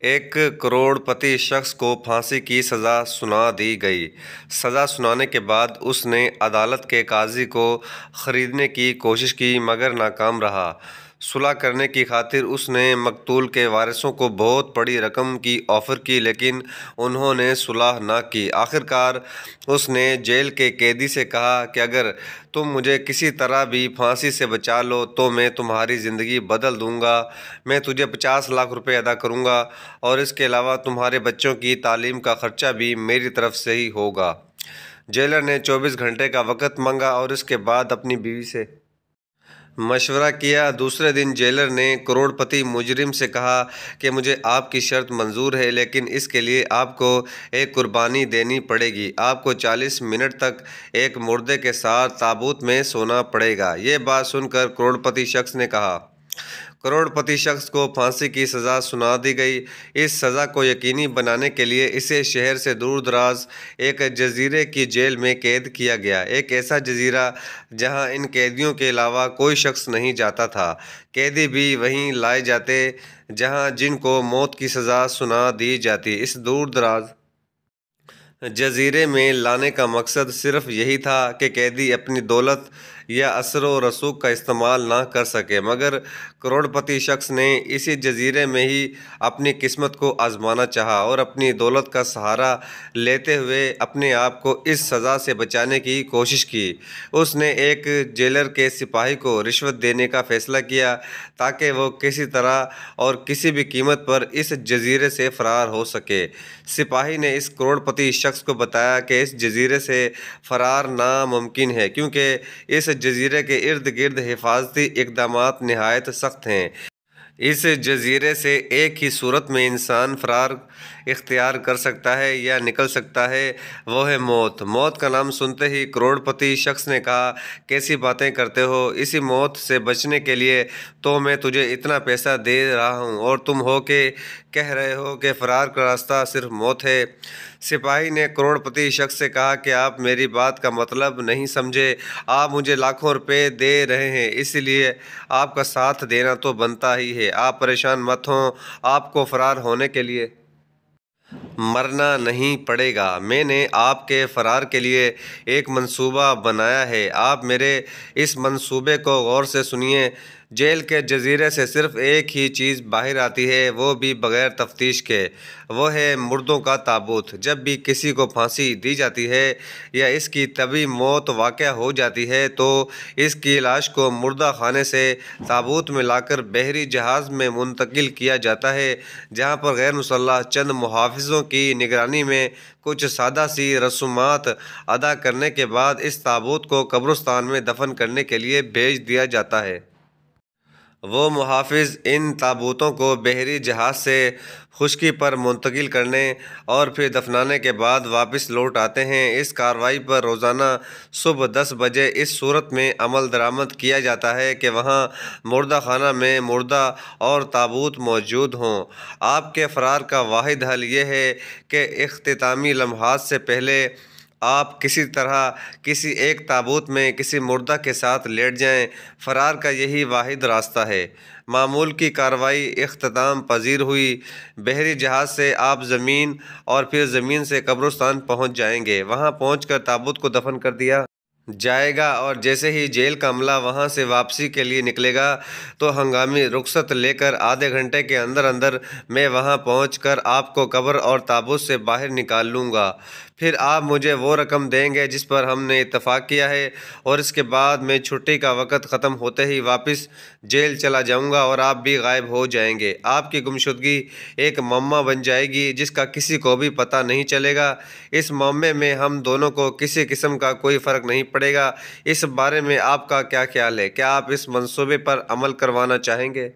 ایک کروڑپتی شخص کو پھانسی کی سزا سنا دی گئی۔ سزا سنانے کے بعد اس نے عدالت کے قاضی کو خریدنے کی کوشش کی مگر ناکام رہا۔ صلح کرنے کی خاطر اس نے مقتول کے وارثوں کو بہت بڑی رقم کی آفر کی لیکن انہوں نے صلح نہ کی۔ آخرکار اس نے جیل کے قیدی سے کہا کہ اگر تم مجھے کسی طرح بھی پھانسی سے بچا لو تو میں تمہاری زندگی بدل دوں گا، میں تجھے 50 لاکھ روپے ادا کروں گا اور اس کے علاوہ تمہارے بچوں کی تعلیم کا خرچہ بھی میری طرف سے ہی ہوگا۔ جیلر نے 24 گھنٹے کا وقت مانگا اور اس کے بعد اپنی بیوی سے مشورہ کیا۔ دوسرے دن جیلر نے کروڑپتی مجرم سے کہا کہ مجھے آپ کی شرط منظور ہے لیکن اس کے لیے آپ کو ایک قربانی دینی پڑے گی، آپ کو 40 منٹ تک ایک مردے کے ساتھ تابوت میں سونا پڑے گا۔ یہ بات سن کر کروڑپتی شخص نے کہا۔ کروڑپتی شخص کو پھانسی کی سزا سنا دی گئی۔ اس سزا کو یقینی بنانے کے لیے اسے شہر سے دور دراز ایک جزیرے کی جیل میں قید کیا گیا، ایک ایسا جزیرہ جہاں ان قیدیوں کے علاوہ کوئی شخص نہیں جاتا تھا۔ قیدی بھی وہیں لائے جاتے جہاں جن کو موت کی سزا سنا دی جاتی۔ اس دور دراز جزیرے میں لانے کا مقصد صرف یہی تھا کہ قیدی اپنی دولت یا اثر و رسوخ کا استعمال نہ کر سکے، مگر کروڑپتی شخص نے اسی جزیرے میں ہی اپنی قسمت کو آزمانا چاہا اور اپنی دولت کا سہارا لیتے ہوئے اپنے آپ کو اس سزا سے بچانے کی کوشش کی۔ اس نے ایک جیلر کے سپاہی کو رشوت دینے کا فیصلہ کیا تاکہ وہ کسی طرح اور کسی بھی قیمت پر اس جزیرے سے فرار ہو سکے۔ سپاہی نے اس کروڑپتی شخص کو بتایا کہ اس جزیرے سے فرار ناممکن ہے کیونکہ اس جزیرے کے ارد گرد حفاظتی اقدامات نہایت سخت ہیں۔ اس جزیرے سے ایک ہی صورت میں انسان فرار اختیار کر سکتا ہے یا نکل سکتا ہے، وہ ہے موت۔ موت کا نام سنتے ہی کروڑپتی شخص نے کہا، کیسی باتیں کرتے ہو؟ اسی موت سے بچنے کے لیے تو میں تجھے اتنا پیسہ دے رہا ہوں اور تم ہو کہ کہہ رہے ہو کہ فرار کا راستہ صرف موت ہے۔ سپاہی نے کروڑپتی شخص سے کہا کہ آپ میری بات کا مطلب نہیں سمجھے، آپ مجھے لاکھوں روپے دے رہے ہیں اس لیے آپ کا ساتھ دینا تو بنتا ہی ہے۔ آپ پریشان مت ہوں، آپ کو فرار ہونے کے لیے مرنا نہیں پڑے گا۔ میں نے آپ کے فرار کے لیے ایک منصوبہ بنایا ہے، آپ میرے اس منصوبے کو غور سے سنیے۔ جیل کے جزیرے سے صرف ایک ہی چیز باہر آتی ہے، وہ بھی بغیر تفتیش کے، وہ ہے مردوں کا تابوت۔ جب بھی کسی کو پھانسی دی جاتی ہے یا اس کی طبی موت واقع ہو جاتی ہے تو اس کی لاش کو مردہ خانے سے تابوت میں لا کر بحری جہاز میں منتقل کیا جاتا ہے جہاں پر غیر مسلح چند محافظوں کی نگرانی میں کچھ سادہ سی رسومات ادا کرنے کے بعد اس تابوت کو قبرستان میں دفن کرنے کے لیے بھیج دیا جاتا ہے۔ وہ محافظ ان تابوتوں کو بحری جہاز سے خشکی پر منتقل کرنے اور پھر دفنانے کے بعد واپس لوٹ آتے ہیں۔ اس کارروائی پر روزانہ صبح 10 بجے اس صورت میں عمل درآمد کیا جاتا ہے کہ وہاں مردہ خانہ میں مردہ اور تابوت موجود ہوں۔ آپ کے فرار کا واحد حل یہ ہے کہ اختتامی لمحات سے پہلے آپ کسی طرح کسی ایک تابوت میں کسی مردہ کے ساتھ لیٹ جائیں۔ فرار کا یہی واحد راستہ ہے۔ معمول کی کارروائی اختتام پذیر ہوئی۔ بحری جہاز سے آپ زمین اور پھر زمین سے قبرستان پہنچ جائیں گے۔ وہاں پہنچ کر تابوت کو دفن کر دیا جائے گا اور جیسے ہی جیل کا عملہ وہاں سے واپسی کے لیے نکلے گا تو ہنگامی رخصت لے کر آدھے گھنٹے کے اندر اندر میں وہاں پہنچ کر آپ کو قبر اور تابوت سے باہر نکال لوں گا۔ پھر آپ مجھے وہ رقم دیں گے جس پر ہم نے اتفاق کیا ہے اور اس کے بعد میں چھٹی کا وقت ختم ہوتے ہی واپس جیل چلا جاؤں گا اور آپ بھی غائب ہو جائیں گے۔ آپ کی گمشدگی ایک معمہ بن جائے گی جس کا کسی کو بھی پتہ نہیں چلے گا۔ اس معاملے میں ہم دونوں کو کسی قسم کا کوئی فرق نہیں پڑے گا۔ اس بارے میں آپ کا کیا خیال ہے؟ کیا آپ اس منصوبے پر عمل کروانا چاہیں گے؟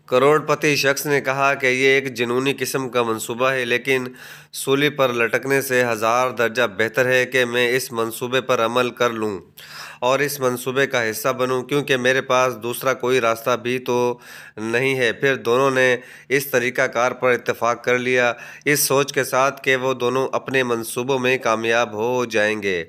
کروڑپتی شخص نے کہا کہ یہ ایک جنونی قسم کا منصوبہ ہے لیکن سولی پر لٹکنے سے 1000 درجہ بہتر ہے کہ میں اس منصوبے پر عمل کر لوں۔ اور اس منصوبے کا حصہ بنوں، کیونکہ میرے پاس دوسرا کوئی راستہ بھی تو نہیں ہے۔ پھر دونوں نے اس طریقہ کار پر اتفاق کر لیا، اس سوچ کے ساتھ کہ وہ دونوں اپنے منصوبوں میں کامیاب ہو جائیں گے۔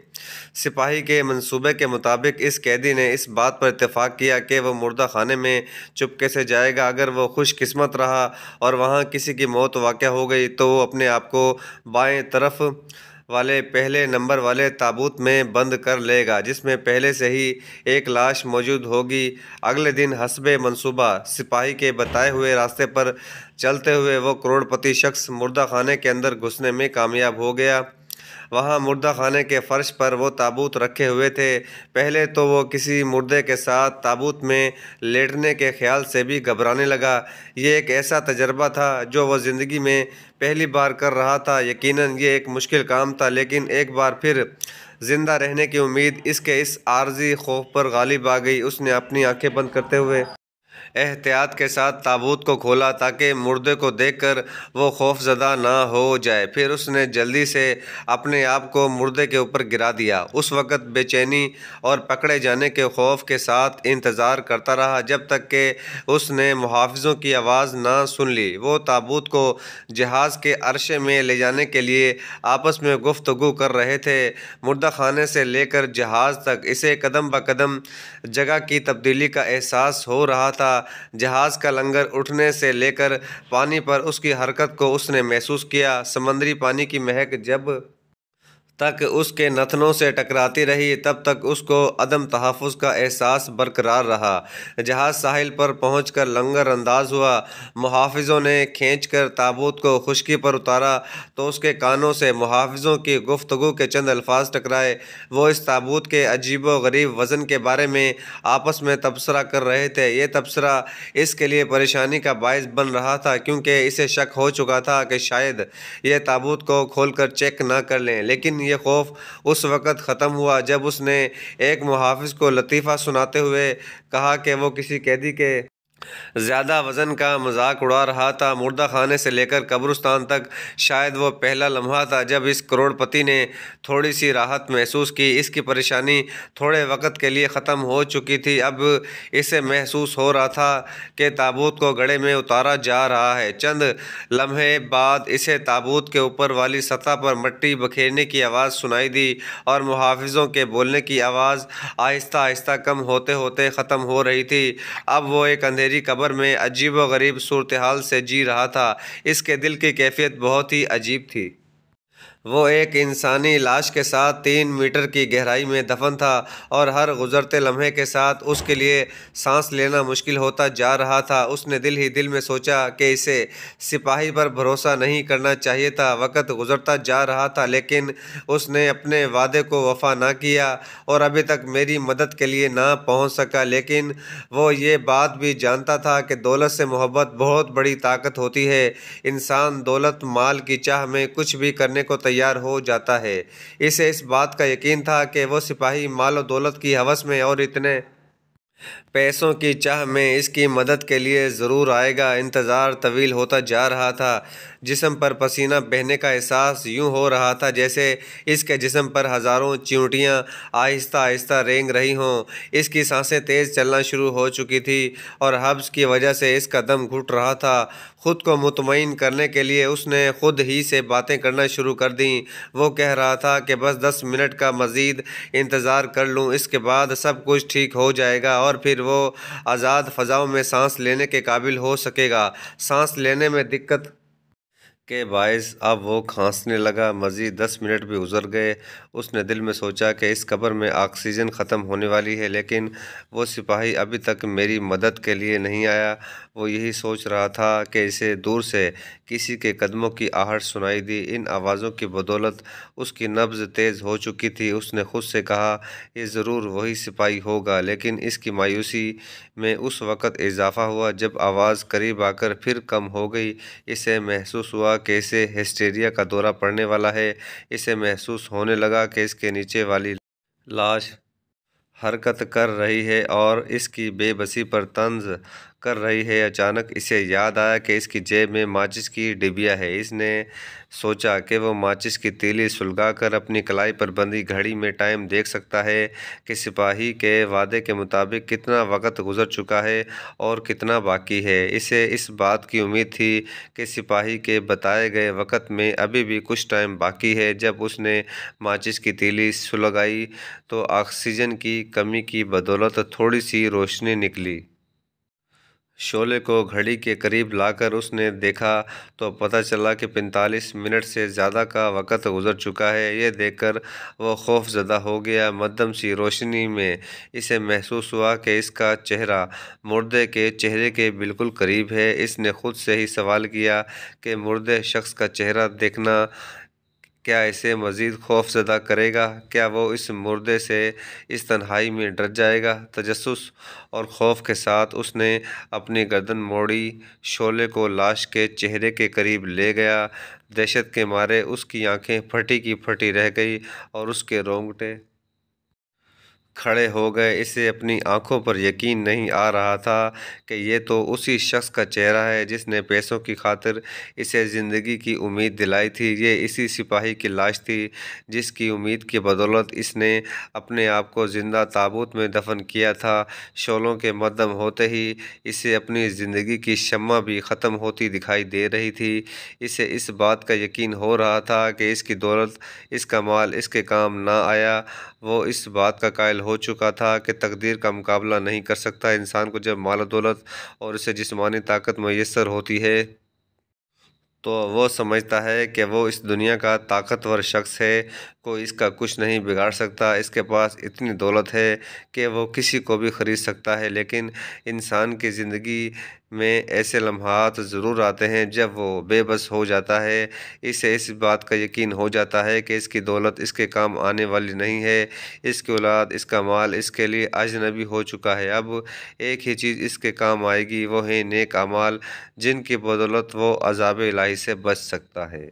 سپاہی کے منصوبے کے مطابق اس قیدی نے اس بات پر اتفاق کیا کہ وہ مردہ خانے میں چپکے سے جائے گا۔ اگر وہ خوش قسمت رہا اور وہاں کسی کی موت واقع ہو گئی تو وہ اپنے آپ کو بائیں طرف والے پہلے نمبر والے تابوت میں بند کر لے گا، جس میں پہلے سے ہی ایک لاش موجود ہوگی۔ اگلے دن حسب منصوبہ سپاہی کے بتائے ہوئے راستے پر چلتے ہوئے وہ کروڑ پتی شخص مردہ خانے کے اندر گھسنے میں کامیاب ہو گیا۔ وہاں مردہ خانے کے فرش پر وہ تابوت رکھے ہوئے تھے۔ پہلے تو وہ کسی مردے کے ساتھ تابوت میں لیٹنے کے خیال سے بھی گھبرانے لگا۔ یہ ایک ایسا تجربہ تھا جو وہ زندگی میں پہلی بار کر رہا تھا۔ یقیناً یہ ایک مشکل کام تھا، لیکن ایک بار پھر زندہ رہنے کی امید اس کے اس عارضی خوف پر غالب آ گئی۔ اس نے اپنی آنکھیں بند کرتے ہوئے احتیاط کے ساتھ تابوت کو کھولا تاکہ مردے کو دیکھ کر وہ خوف زدہ نہ ہو جائے۔ پھر اس نے جلدی سے اپنے آپ کو مردے کے اوپر گرا دیا۔ اس وقت بے چینی اور پکڑے جانے کے خوف کے ساتھ انتظار کرتا رہا جب تک کہ اس نے محافظوں کی آواز نہ سن لی۔ وہ تابوت کو جہاز کے عرصے میں لے جانے کے لیے آپس میں گفتگو کر رہے تھے۔ مردہ خانے سے لے کر جہاز تک اسے قدم بہ قدم جگہ کی تبدیلی کا احساس ہو رہا تھا۔ جہاز کا لنگر اٹھنے سے لے کر پانی پر اس کی حرکت کو اس نے محسوس کیا۔ سمندری پانی کی مہک جب تک اس کے نتنوں سے ٹکراتی رہی تب تک اس کو عدم تحفظ کا احساس برقرار رہا۔ جہاز ساحل پر پہنچ کر لنگر انداز ہوا۔ محافظوں نے کھینچ کر تابوت کو خشکی پر اتارا تو اس کے کانوں سے محافظوں کی گفتگو کے چند الفاظ ٹکرائے۔ وہ اس تابوت کے عجیب و غریب وزن کے بارے میں آپس میں تبصرہ کر رہے تھے۔ یہ تبصرہ اس کے لیے پریشانی کا باعث بن رہا تھا، کیونکہ اسے شک ہو چکا تھا کہ شاید یہ تابوت کو کھول کر چیک نہ کر لیں۔ لیکن یہ خوف اس وقت ختم ہوا جب اس نے ایک محافظ کو لطیفہ سناتے ہوئے کہا کہ وہ کسی قیدی کے زیادہ وزن کا مذاق اڑا رہا تھا۔ مردہ خانے سے لے کر قبرستان تک شاید وہ پہلا لمحہ تھا جب اس کروڑ پتی نے تھوڑی سی راحت محسوس کی۔ اس کی پریشانی تھوڑے وقت کے لیے ختم ہو چکی تھی۔ اب اسے محسوس ہو رہا تھا کہ تابوت کو گڑھے میں اتارا جا رہا ہے۔ چند لمحے بعد اسے تابوت کے اوپر والی سطح پر مٹی بکھیرنے کی آواز سنائی دی اور محافظوں کے بولنے کی آواز آہستہ آہستہ کم ہوتے ہوتے ختم ہو رہی تھی۔ اب وہ ایک اندھیری قبر میں عجیب و غریب صورتحال سے جی رہا تھا۔ اس کے دل کی کیفیت بہت ہی عجیب تھی۔ وہ ایک انسانی لاش کے ساتھ 3 میٹر کی گہرائی میں دفن تھا اور ہر گزرتے لمحے کے ساتھ اس کے لیے سانس لینا مشکل ہوتا جا رہا تھا۔ اس نے دل ہی دل میں سوچا کہ اسے سپاہی پر بھروسہ نہیں کرنا چاہیے تھا۔ وقت گزرتا جا رہا تھا لیکن اس نے اپنے وعدے کو وفا نہ کیا اور ابھی تک میری مدد کے لیے نہ پہنچ سکا۔ لیکن وہ یہ بات بھی جانتا تھا کہ دولت سے محبت بہت بڑی طاقت ہوتی ہے۔ انسان دولت مال کی چاہ میں کچھ بھی کرنے کو تیار ہو جاتا ہے۔ اسے اس بات کا یقین تھا کہ وہ سپاہی مال و دولت کی ہوس میں اور اتنے پیسوں کی چاہ میں اس کی مدد کے لیے ضرور آئے گا۔ انتظار طویل ہوتا جا رہا تھا۔ جسم پر پسینہ بہنے کا احساس یوں ہو رہا تھا جیسے اس کے جسم پر ہزاروں چیونٹیاں آہستہ آہستہ رینگ رہی ہوں۔ اس کی سانسیں تیز چلنا شروع ہو چکی تھی اور حبس کی وجہ سے اس کا دم گھٹ رہا تھا۔ خود کو مطمئن کرنے کے لیے اس نے خود ہی سے باتیں کرنا شروع کر دیں۔ وہ کہہ رہا تھا کہ بس 10 منٹ کا مزید انتظار کر لوں، اس کے بعد سب کچھ ٹھیک ہو جائے گا اور پھر وہ آزاد فضاؤں میں سانس لینے کے قابل ہو سکے گا۔ سانس لینے میں دقت کے باعث اب وہ کھانسنے لگا۔ مزید 10 منٹ بھی گزر گئے۔ اس نے دل میں سوچا کہ اس قبر میں آکسیجن ختم ہونے والی ہے، لیکن وہ سپاہی ابھی تک میری مدد کے لیے نہیں آیا۔ وہ یہی سوچ رہا تھا کہ اسے دور سے کسی کے قدموں کی آہٹ سنائی دی۔ ان آوازوں کی بدولت اس کی نبض تیز ہو چکی تھی۔ اس نے خود سے کہا یہ ضرور وہی سپاہی ہوگا، لیکن اس کی مایوسی میں اس وقت اضافہ ہوا جب آواز قریب آ کر پھر کم ہو گئی۔ اسے محسوس ہوا کہ اسے ہسٹیریا کا دورہ پڑنے والا ہے۔ اسے محسوس ہونے لگا کہ اس کے نیچے والی لاش حرکت کر رہی ہے اور اس کی بے بسی پر طنز کر رہی ہے۔ اچانک اسے یاد آیا کہ اس کی جیب میں ماچس کی ڈبیا ہے۔ اس نے سوچا کہ وہ ماچس کی تیلی سلگا کر اپنی کلائی پر بندھی گھڑی میں ٹائم دیکھ سکتا ہے کہ سپاہی کے وعدے کے مطابق کتنا وقت گزر چکا ہے اور کتنا باقی ہے۔ اسے اس بات کی امید تھی کہ سپاہی کے بتائے گئے وقت میں ابھی بھی کچھ ٹائم باقی ہے۔ جب اس نے ماچس کی تیلی سلگائی تو آکسیجن کی کمی کی بدولت تھوڑی سی روشنی نکلی۔ شعلے کو گھڑی کے قریب لا کر اس نے دیکھا تو پتہ چلا کہ 45 منٹ سے زیادہ کا وقت گزر چکا ہے۔ یہ دیکھ کر وہ خوف زدہ ہو گیا۔ مدھم سی روشنی میں اسے محسوس ہوا کہ اس کا چہرہ مردے کے چہرے کے بالکل قریب ہے۔ اس نے خود سے ہی سوال کیا کہ مردے شخص کا چہرہ دیکھنا کیا اسے مزید خوف زدہ کرے گا؟ کیا وہ اس مردے سے اس تنہائی میں ڈر جائے گا؟ تجسس اور خوف کے ساتھ اس نے اپنی گردن موڑی، شعلے کو لاش کے چہرے کے قریب لے گیا۔ دہشت کے مارے اس کی آنکھیں پھٹی کی پھٹی رہ گئی اور اس کے رونگٹے کھڑے ہو گئے۔ اسے اپنی آنکھوں پر یقین نہیں آ رہا تھا کہ یہ تو اسی شخص کا چہرہ ہے جس نے پیسوں کی خاطر اسے زندگی کی امید دلائی تھی۔ یہ اسی سپاہی کی لاش تھی جس کی امید کی بدولت اس نے اپنے آپ کو زندہ تابوت میں دفن کیا تھا۔ شعلوں کے مدھم ہوتے ہی اسے اپنی زندگی کی شمع بھی ختم ہوتی دکھائی دے رہی تھی۔ اسے اس بات کا یقین ہو رہا تھا کہ اس کی دولت، اس کا مال اس کے کام نہ آیا۔ وہ اس بات کا قائل ہو چکا تھا کہ تقدیر کا مقابلہ نہیں کر سکتا۔ انسان کو جب مال و دولت اور اسے جسمانی طاقت میسر ہوتی ہے تو وہ سمجھتا ہے کہ وہ اس دنیا کا طاقتور شخص ہے، کوئی اس کا کچھ نہیں بگاڑ سکتا۔ اس کے پاس اتنی دولت ہے کہ وہ کسی کو بھی خرید سکتا ہے۔ لیکن انسان کی زندگی میں ایسے لمحات ضرور آتے ہیں جب وہ بے بس ہو جاتا ہے۔ اسے اس بات کا یقین ہو جاتا ہے کہ اس کی دولت اس کے کام آنے والی نہیں ہے۔ اس کی اولاد، اس کا مال اس کے لیے اجنبی ہو چکا ہے۔ اب ایک ہی چیز اس کے کام آئے گی، وہ ہے نیک اعمال، جن کی بدولت وہ عذاب الہی سے بچ سکتا ہے۔